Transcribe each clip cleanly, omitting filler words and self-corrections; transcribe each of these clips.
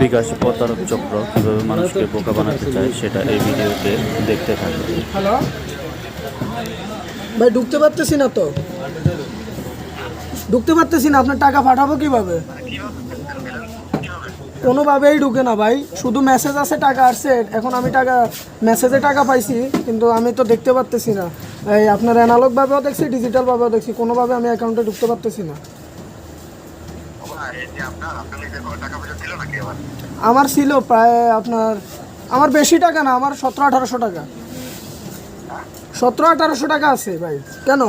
বিকাশ প্রতারক চক্র কীভাবে মানুষকে বোকা বানাতে চায় সেটা এই ভিডিওতে দেখতে থাকুন। হ্যালো ভাই, ঢুকতে পারতেছি না তো, ঢুকতে পারতেছি না। আপনার টাকা পাঠাবো কিভাবে? কোনোভাবেই ঢুকে না ভাই, শুধু মেসেজ আছে টাকা আসছে। এখন আমি টাকা মেসেজে টাকা পাইছি, কিন্তু আমি তো দেখতে পারতেছি না। এই আপনার অ্যানালগভাবেও দেখছি, ডিজিটালভাবেও দেখছি, কোনোভাবে আমি অ্যাকাউন্টে ঢুকতে পারতেছি না। আমার ছিল প্রায় আপনার, আমার বেশি টাকা না, আমার 1700-1800 টাকা, 1700-1800 টাকা আছে ভাই। কেন?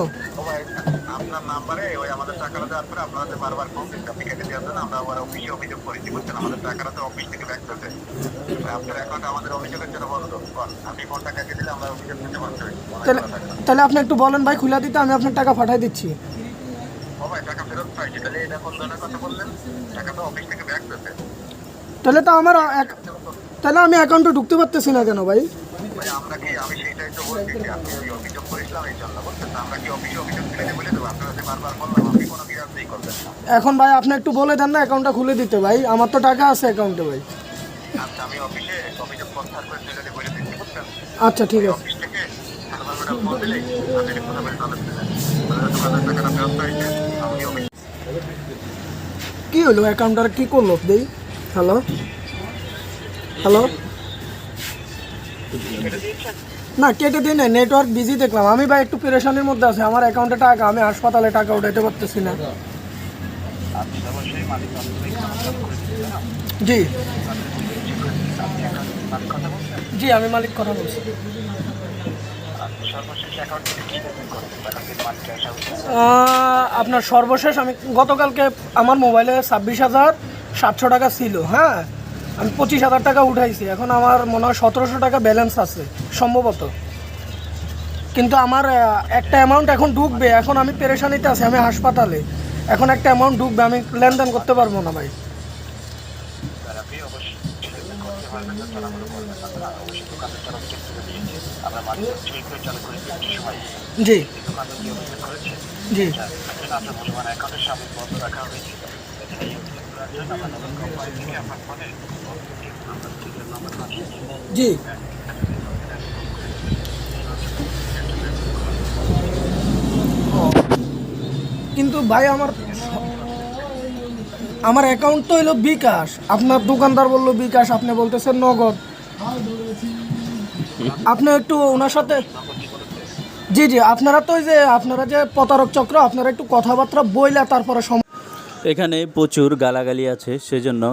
আপনার নাম্বারে ওই আমাদের টাকাটা দেওয়ার পরে আপনাদের বারবার ফোন দিচ্ছে, আপনি কেটে দেওয়ার জন্য আমরা আবার অফিসে অভিযোগ করেছি, বুঝছেন? আমাদের টাকাটা তো অফিস থেকে ব্যাক করছে, আপনার অ্যাকাউন্ট আমাদের অভিযোগের জন্য বন্ধ। আপনি ফোনটা কেটে দিলে আমরা অভিযোগ করতে পারছি। তাহলে আপনি একটু বলেন ভাই, খুলে দিতে, আমি আপনার টাকা পাঠাই দিচ্ছি। ও ভাই, টাকা ফেরত পাইছি, তাহলে এটা কোন ধরনের কথা বললেন? টাকা তো অফিস থেকে ব্যাক করছে। তাহলে তো আমার তাহলে আমি অ্যাকাউন্টে ঢুকতে পারতেছি না কেন ভাই? ভাই আমরা কি, আমি সেইটাই তো বলছি যে আপনি ওই অভিযোগ করেছিলাম এই জন্য, বুঝছেন? আমরা কি অফিসে অভিযোগ তুলে বলে দেবো? আপনারা যে বারবার বললাম, আপনি কোনো বিরাজই করবেন না। এখন ভাই আপনি একটু বলে দেন না অ্যাকাউন্টটা খুলে দিতে ভাই, আমার তো টাকা আছে অ্যাকাউন্টে ভাই। আচ্ছা, আমি অফিসে অভিযোগ প্রত্যাহার করে তুলে বলে দিচ্ছি, বুঝছেন? আচ্ছা ঠিক আছে। অফিস থেকে সার্ভারটা ফোন দিলেই আপনি কথা বলে তাহলে টাকাটা ফেরত পাইছে। আমি অফিস কি হলো অ্যাকাউন্টটার, কি করলো দেই? হ্যালো হ্যালো, না কেটে দিই না, নেটওয়ার্ক বিজি দেখলাম আমি ভাই, একটু পেরেশানির মধ্যে আছে। আমার অ্যাকাউন্টে টাকা, আমি হাসপাতালে টাকা উঠাইতে পারতেছি না। জি জি, আমি মালিক কথা বলছি। আপনার সর্বশেষ আমি গতকালকে আমার মোবাইলে 26,700 টাকা ছিল। হ্যাঁ, আমি 25,000 টাকা উঠাইছি। এখন আমার মনে হয় 1700 টাকা ব্যালেন্স আছে সম্ভবত, কিন্তু আমার একটা অ্যামাউন্ট এখন ঢুকবে। এখন আমি পেরেশানিতে আছি, আমি হাসপাতালে। এখন একটা অ্যামাউন্ট ঢুকবে, আমি লেনদেন করতে পারবো না ভাই। জি জি জি, কিন্তু ভাই আমার অ্যাকাউন্ট তো হলো বিকাশ, আপনার দোকানদার বললো বিকাশ, আপনি বলতেছেন নগদ। আপনি একটু ওনার সাথে, জি জি, আপনারা তো ওই যে আপনারা যে প্রতারক চক্র, আপনারা একটু কথাবার্তা বইলা তারপরে এখানে প্রচুর গালাগালি আছে, সেজন্য